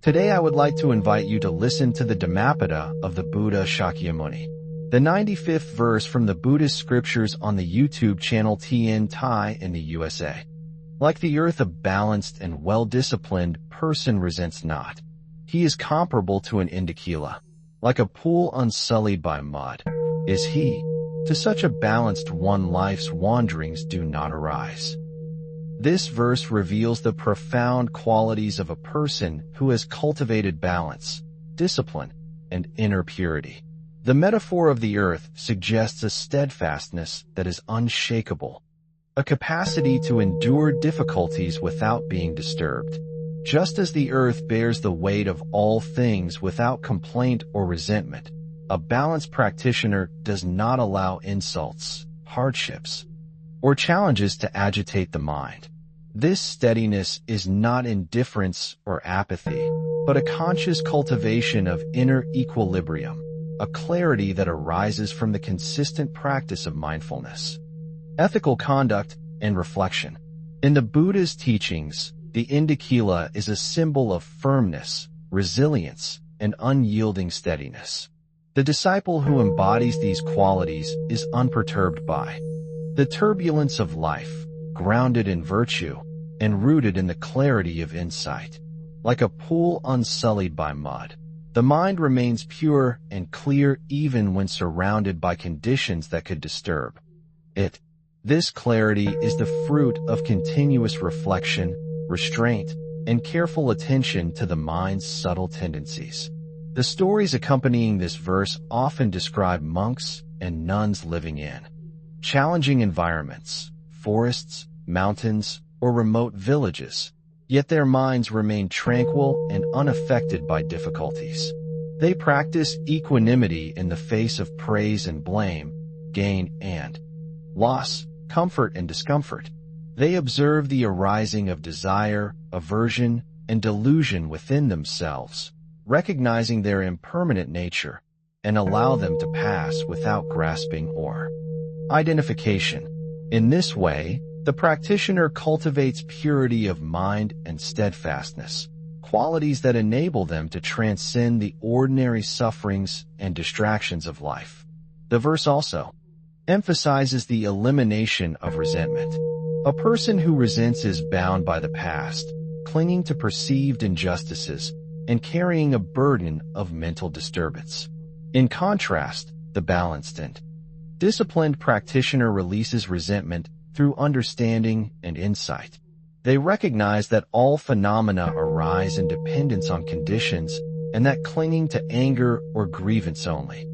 Today I would like to invite you to listen to the Dhammapada of the Buddha Shakyamuni, the 95th verse from the Buddhist scriptures on the YouTube channel THại in the USA. Like the earth, a balanced and well-disciplined person resents not. He is comparable to an indakila. Like a pool unsullied by mud is he. To such a balanced one, life's wanderings do not arise. This verse reveals the profound qualities of a person who has cultivated balance, discipline, and inner purity. The metaphor of the earth suggests a steadfastness that is unshakable, a capacity to endure difficulties without being disturbed. Just as the earth bears the weight of all things without complaint or resentment, a balanced practitioner does not allow insults, hardships, or challenges to agitate the mind. This steadiness is not indifference or apathy, but a conscious cultivation of inner equilibrium, a clarity that arises from the consistent practice of mindfulness, ethical conduct, and reflection. In the Buddha's teachings, the indakila is a symbol of firmness, resilience, and unyielding steadiness. The disciple who embodies these qualities is unperturbed by the turbulence of life, grounded in virtue, and rooted in the clarity of insight. Like a pool unsullied by mud, the mind remains pure and clear even when surrounded by conditions that could disturb it. This clarity is the fruit of continuous reflection, restraint, and careful attention to the mind's subtle tendencies. The stories accompanying this verse often describe monks and nuns living in challenging environments, forests, mountains, or remote villages, yet their minds remain tranquil and unaffected by difficulties. They practice equanimity in the face of praise and blame, gain and loss, comfort and discomfort. They observe the arising of desire, aversion, and delusion within themselves, recognizing their impermanent nature, and allow them to pass without grasping or identification. In this way, the practitioner cultivates purity of mind and steadfastness, qualities that enable them to transcend the ordinary sufferings and distractions of life. The verse also emphasizes the elimination of resentment. A person who resents is bound by the past, clinging to perceived injustices, and carrying a burden of mental disturbance. In contrast, the balanced and disciplined practitioner releases resentment through understanding and insight. They recognize that all phenomena arise in dependence on conditions, and that clinging to anger or grievance only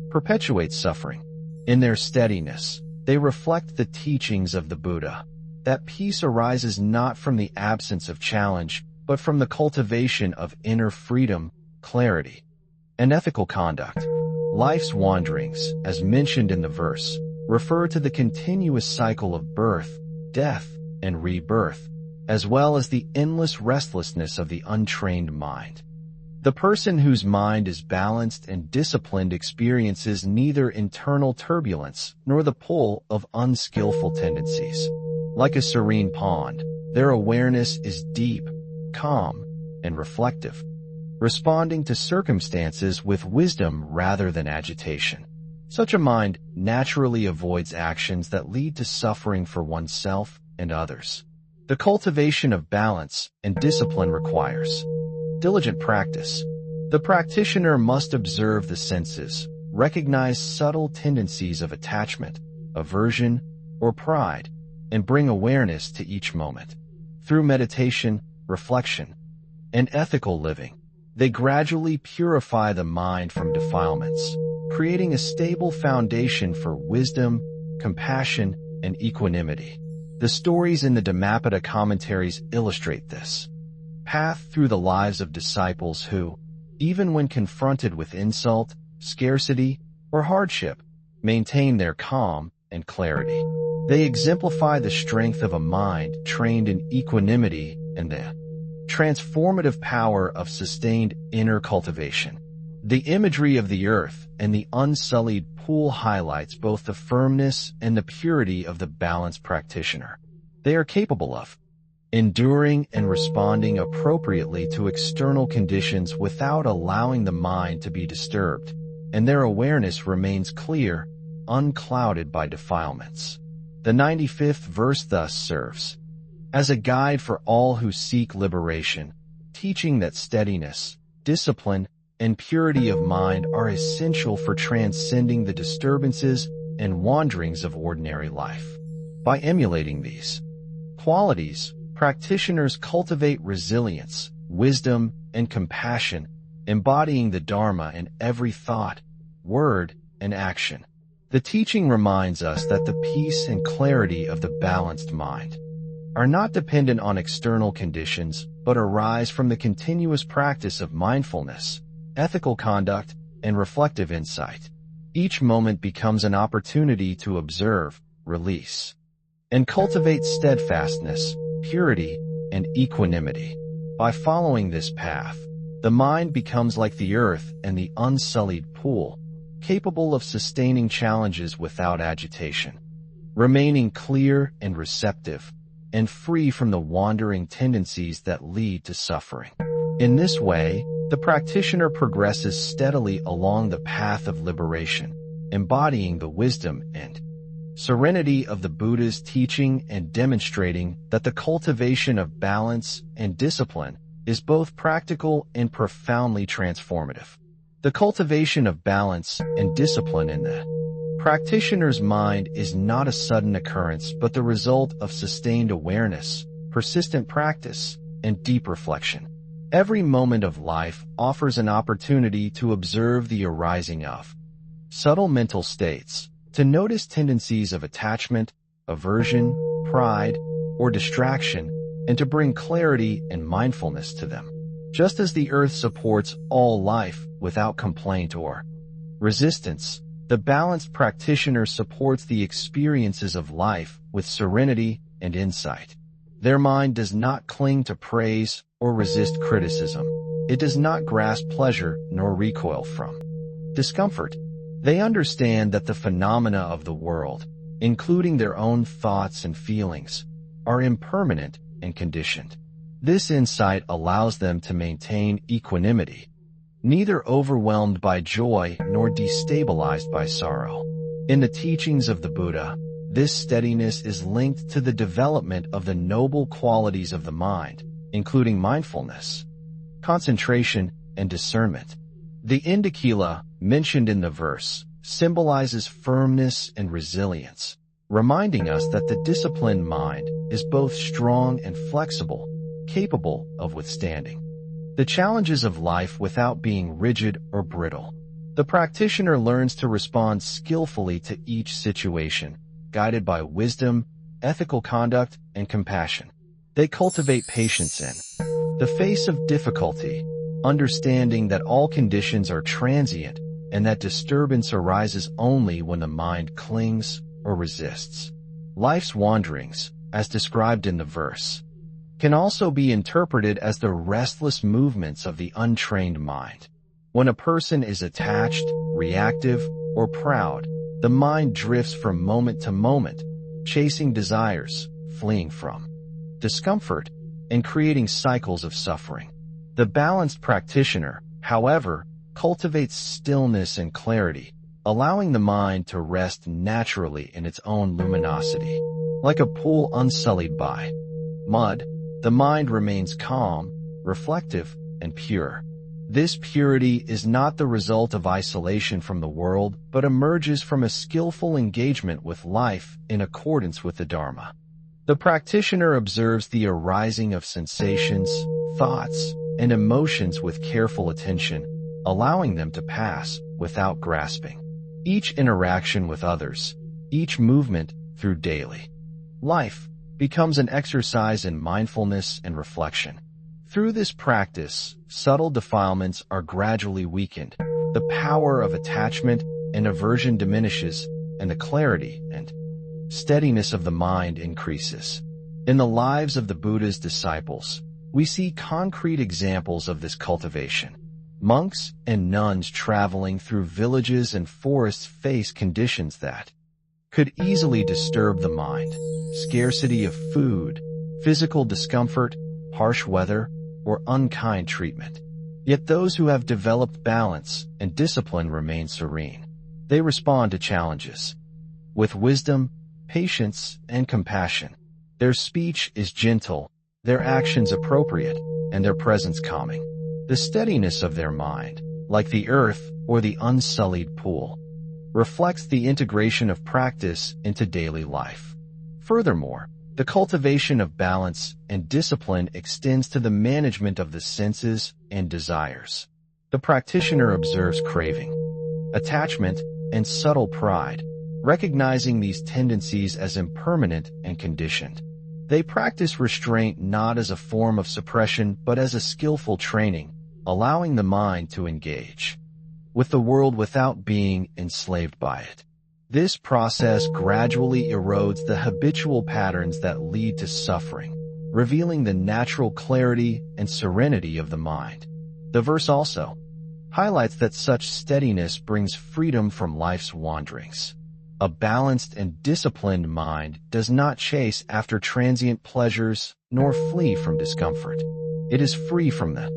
perpetuates suffering. In their steadiness, they reflect the teachings of the Buddha, that peace arises not from the absence of challenge, but from the cultivation of inner freedom, clarity, and ethical conduct. Life's wanderings, as mentioned in the verse, refer to the continuous cycle of birth, death, and rebirth, as well as the endless restlessness of the untrained mind. The person whose mind is balanced and disciplined experiences neither internal turbulence nor the pull of unskillful tendencies. Like a serene pond, their awareness is deep, calm, and reflective, responding to circumstances with wisdom rather than agitation. Such a mind naturally avoids actions that lead to suffering for oneself and others. The cultivation of balance and discipline requires diligent practice. The practitioner must observe the senses, recognize subtle tendencies of attachment, aversion, or pride, and bring awareness to each moment. Through meditation, reflection, and ethical living, they gradually purify the mind from defilements, creating a stable foundation for wisdom, compassion, and equanimity. The stories in the Dhammapada commentaries illustrate this path through the lives of disciples who, even when confronted with insult, scarcity, or hardship, maintain their calm and clarity. They exemplify the strength of a mind trained in equanimity and the transformative power of sustained inner cultivation. The imagery of the earth and the unsullied pool highlights both the firmness and the purity of the balanced practitioner. They are capable of enduring and responding appropriately to external conditions without allowing the mind to be disturbed, and their awareness remains clear, unclouded by defilements. The 95th verse thus serves as a guide for all who seek liberation, teaching that steadiness, discipline, and purity of mind are essential for transcending the disturbances and wanderings of ordinary life. By emulating these qualities, practitioners cultivate resilience, wisdom, and compassion, embodying the Dharma in every thought, word, and action. The teaching reminds us that the peace and clarity of the balanced mind are not dependent on external conditions, but arise from the continuous practice of mindfulness, ethical conduct, and reflective insight. Each moment becomes an opportunity to observe, release, and cultivate steadfastness, purity, and equanimity. By following this path, the mind becomes like the earth and the unsullied pool, capable of sustaining challenges without agitation, remaining clear and receptive, and free from the wandering tendencies that lead to suffering. In this way, the practitioner progresses steadily along the path of liberation, embodying the wisdom and serenity of the Buddha's teaching and demonstrating that the cultivation of balance and discipline is both practical and profoundly transformative. The cultivation of balance and discipline in the practitioner's mind is not a sudden occurrence but the result of sustained awareness, persistent practice, and deep reflection. Every moment of life offers an opportunity to observe the arising of subtle mental states, to notice tendencies of attachment, aversion, pride, or distraction, and to bring clarity and mindfulness to them. Just as the earth supports all life without complaint or resistance, the balanced practitioner supports the experiences of life with serenity and insight. Their mind does not cling to praise or resist criticism. It does not grasp pleasure nor recoil from discomfort. They understand that the phenomena of the world, including their own thoughts and feelings, are impermanent and conditioned. This insight allows them to maintain equanimity, neither overwhelmed by joy nor destabilized by sorrow. In the teachings of the Buddha, this steadiness is linked to the development of the noble qualities of the mind, including mindfulness, concentration, and discernment. The indicula, mentioned in the verse, symbolizes firmness and resilience, reminding us that the disciplined mind is both strong and flexible, capable of withstanding the challenges of life without being rigid or brittle. The practitioner learns to respond skillfully to each situation, guided by wisdom, ethical conduct, and compassion. They cultivate patience in the face of difficulty, understanding that all conditions are transient and that disturbance arises only when the mind clings or resists. Life's wanderings, as described in the verse, can also be interpreted as the restless movements of the untrained mind. When a person is attached, reactive, or proud, the mind drifts from moment to moment, chasing desires, fleeing from discomfort, and creating cycles of suffering. The balanced practitioner, however, cultivates stillness and clarity, allowing the mind to rest naturally in its own luminosity. Like a pool unsullied by mud, the mind remains calm, reflective, and pure. This purity is not the result of isolation from the world, but emerges from a skillful engagement with life in accordance with the Dharma. The practitioner observes the arising of sensations, thoughts, and emotions with careful attention, allowing them to pass without grasping. Each interaction with others, each movement through daily life, becomes an exercise in mindfulness and reflection. Through this practice, subtle defilements are gradually weakened, the power of attachment and aversion diminishes, and the clarity and steadiness of the mind increases. In the lives of the Buddha's disciples, we see concrete examples of this cultivation. Monks and nuns traveling through villages and forests face conditions that could easily disturb the mind: scarcity of food, physical discomfort, harsh weather, or unkind treatment. Yet those who have developed balance and discipline remain serene. They respond to challenges with wisdom, patience, and compassion. Their speech is gentle, their actions appropriate, and their presence calming. The steadiness of their mind, like the earth or the unsullied pool, reflects the integration of practice into daily life. Furthermore, the cultivation of balance and discipline extends to the management of the senses and desires. The practitioner observes craving, attachment, and subtle pride, recognizing these tendencies as impermanent and conditioned. They practice restraint not as a form of suppression but as a skillful training, allowing the mind to engage with the world without being enslaved by it. This process gradually erodes the habitual patterns that lead to suffering, revealing the natural clarity and serenity of the mind. The verse also highlights that such steadiness brings freedom from life's wanderings. A balanced and disciplined mind does not chase after transient pleasures nor flee from discomfort. It is free from the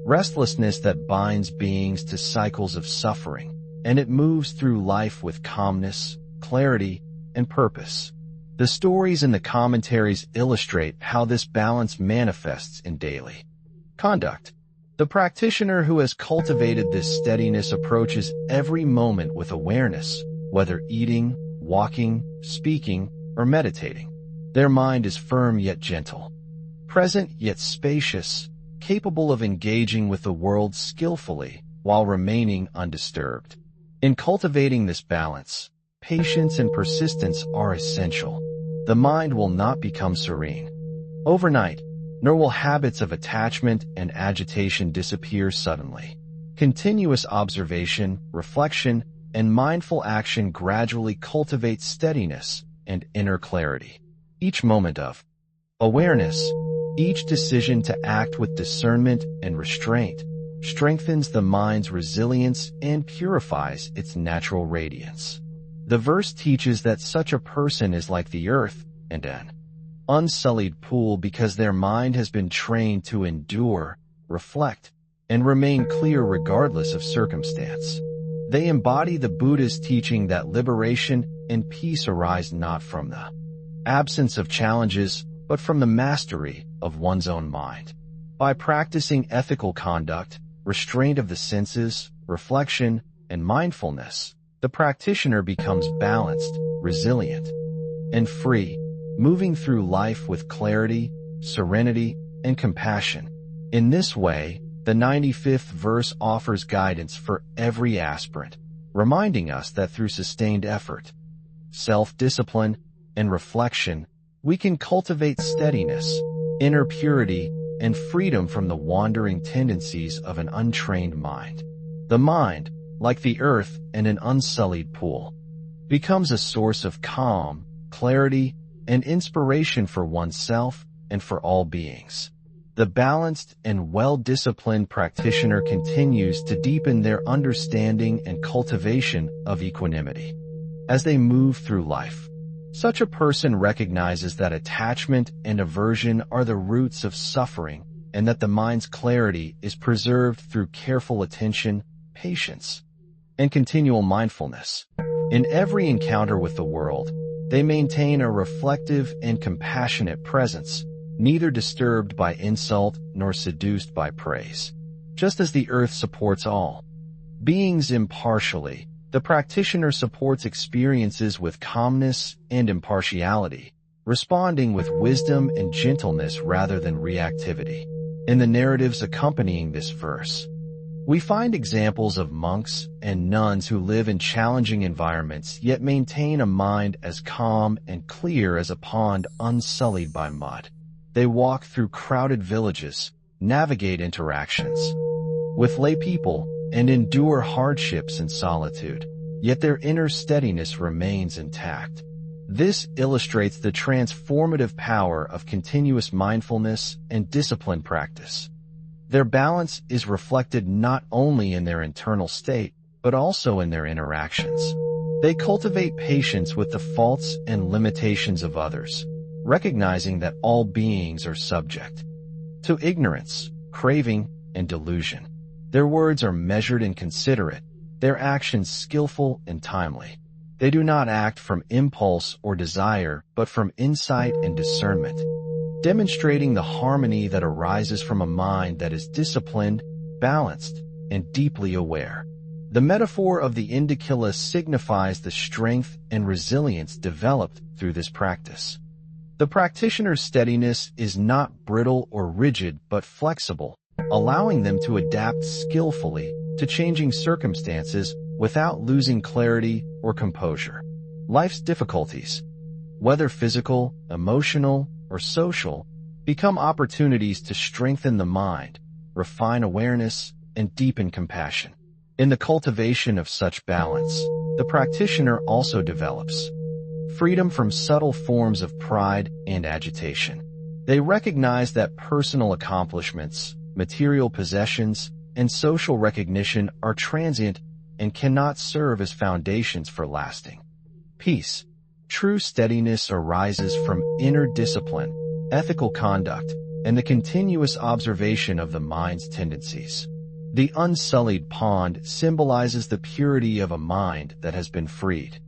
restlessness that binds beings to cycles of suffering, and it moves through life with calmness, clarity, and purpose. The stories and the commentaries illustrate how this balance manifests in daily conduct. The practitioner who has cultivated this steadiness approaches every moment with awareness, whether eating, walking, speaking, or meditating. Their mind is firm yet gentle, present yet spacious, capable of engaging with the world skillfully while remaining undisturbed. In cultivating this balance, patience and persistence are essential. The mind will not become serene overnight, nor will habits of attachment and agitation disappear suddenly. Continuous observation, reflection, and mindful action gradually cultivate steadiness and inner clarity. Each moment of awareness, each decision to act with discernment and restraint, strengthens the mind's resilience and purifies its natural radiance. The verse teaches that such a person is like the earth and an unsullied pool because their mind has been trained to endure, reflect, and remain clear regardless of circumstance. They embody the Buddha's teaching that liberation and peace arise not from the absence of challenges, but from the mastery of one's own mind. By practicing ethical conduct, restraint of the senses, reflection, and mindfulness, the practitioner becomes balanced, resilient, and free, moving through life with clarity, serenity, and compassion. In this way, the 95th verse offers guidance for every aspirant, reminding us that through sustained effort, self-discipline, and reflection, we can cultivate steadiness, inner purity, and freedom from the wandering tendencies of an untrained mind. The mind, like the earth and an unsullied pool, becomes a source of calm, clarity, and inspiration for oneself and for all beings. The balanced and well-disciplined practitioner continues to deepen their understanding and cultivation of equanimity. As they move through life, such a person recognizes that attachment and aversion are the roots of suffering and that the mind's clarity is preserved through careful attention, patience, and continual mindfulness. In every encounter with the world, they maintain a reflective and compassionate presence, neither disturbed by insult nor seduced by praise. Just as the earth supports all beings impartially, the practitioner supports experiences with calmness and impartiality, responding with wisdom and gentleness rather than reactivity. In the narratives accompanying this verse, we find examples of monks and nuns who live in challenging environments yet maintain a mind as calm and clear as a pond unsullied by mud. They walk through crowded villages, navigate interactions with lay people, and endure hardships in solitude, yet their inner steadiness remains intact. This illustrates the transformative power of continuous mindfulness and disciplined practice. Their balance is reflected not only in their internal state, but also in their interactions. They cultivate patience with the faults and limitations of others, recognizing that all beings are subject to ignorance, craving, and delusion. Their words are measured and considerate, their actions skillful and timely. They do not act from impulse or desire, but from insight and discernment, demonstrating the harmony that arises from a mind that is disciplined, balanced, and deeply aware. The metaphor of the indicula signifies the strength and resilience developed through this practice. The practitioner's steadiness is not brittle or rigid but flexible, allowing them to adapt skillfully to changing circumstances without losing clarity or composure. Life's difficulties, whether physical, emotional, or social, become opportunities to strengthen the mind, refine awareness, and deepen compassion. In the cultivation of such balance, the practitioner also develops freedom from subtle forms of pride and agitation. They recognize that personal accomplishments, material possessions, and social recognition are transient and cannot serve as foundations for lasting peace. True steadiness arises from inner discipline, ethical conduct, and the continuous observation of the mind's tendencies. The unsullied pond symbolizes the purity of a mind that has been freed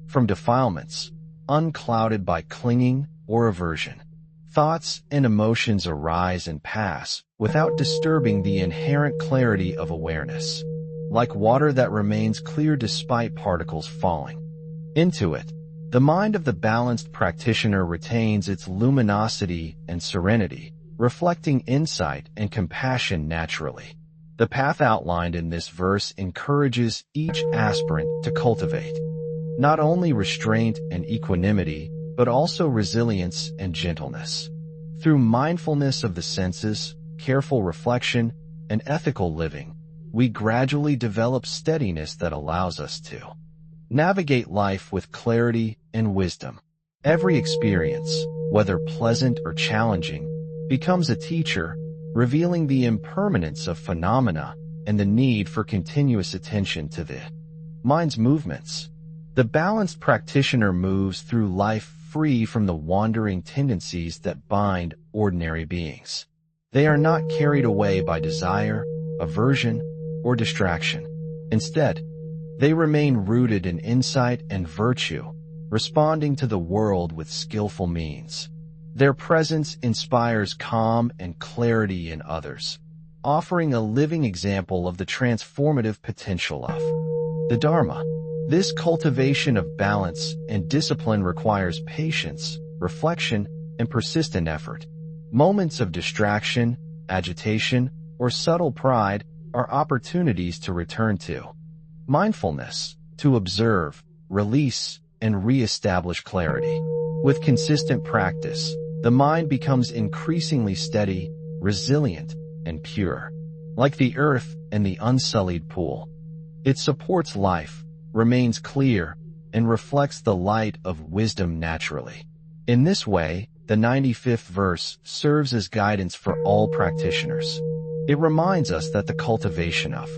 from defilements, unclouded by clinging or aversion. Thoughts and emotions arise and pass without disturbing the inherent clarity of awareness, like water that remains clear despite particles falling into it. The mind of the balanced practitioner retains its luminosity and serenity, reflecting insight and compassion naturally. The path outlined in this verse encourages each aspirant to cultivate not only restraint and equanimity, but also resilience and gentleness. Through mindfulness of the senses, careful reflection, and ethical living, we gradually develop steadiness that allows us to navigate life with clarity and wisdom. Every experience, whether pleasant or challenging, becomes a teacher, revealing the impermanence of phenomena and the need for continuous attention to the mind's movements. The balanced practitioner moves through life free from the wandering tendencies that bind ordinary beings. They are not carried away by desire, aversion, or distraction. Instead, they remain rooted in insight and virtue, responding to the world with skillful means. Their presence inspires calm and clarity in others, offering a living example of the transformative potential of the Dharma. This cultivation of balance and discipline requires patience, reflection, and persistent effort. Moments of distraction, agitation, or subtle pride are opportunities to return to mindfulness, to observe, release, and re-establish clarity. With consistent practice, the mind becomes increasingly steady, resilient, and pure. Like the earth and the unsullied pool, it supports life, remains clear, and reflects the light of wisdom naturally. In this way, the 95th verse serves as guidance for all practitioners. It reminds us that the cultivation of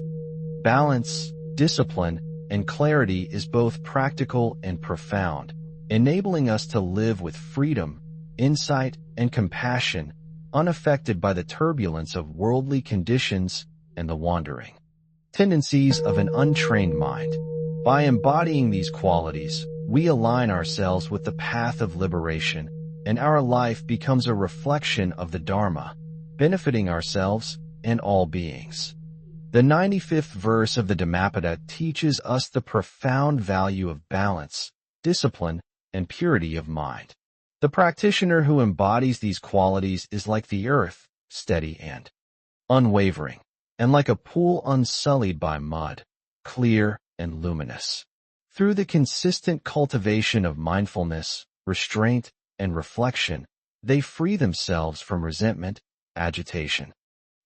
balance, discipline, and clarity is both practical and profound, enabling us to live with freedom, insight, and compassion, unaffected by the turbulence of worldly conditions and the wandering tendencies of an untrained mind. By embodying these qualities, we align ourselves with the path of liberation, and our life becomes a reflection of the Dharma, benefiting ourselves and all beings. The 95th verse of the Dhammapada teaches us the profound value of balance, discipline, and purity of mind. The practitioner who embodies these qualities is like the earth, steady and unwavering, and like a pool unsullied by mud, clear and luminous. Through the consistent cultivation of mindfulness, restraint, and reflection, they free themselves from resentment, agitation,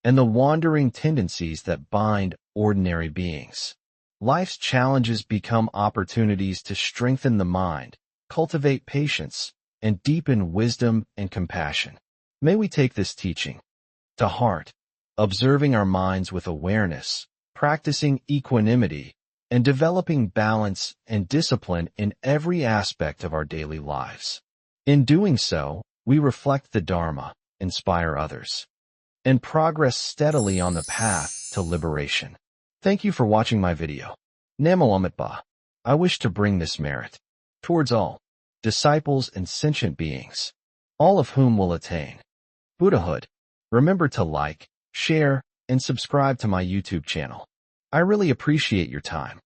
and the wandering tendencies that bind ordinary beings. Life's challenges become opportunities to strengthen the mind, cultivate patience, and deepen wisdom and compassion. May we take this teaching to heart, observing our minds with awareness, practicing equanimity, and developing balance and discipline in every aspect of our daily lives. In doing so, we reflect the Dharma, inspire others, and progress steadily on the path to liberation. Thank you for watching my video. Namo Amitba. I wish to bring this merit towards all disciples and sentient beings, all of whom will attain Buddhahood. Remember to like, share, and subscribe to my YouTube channel. I really appreciate your time.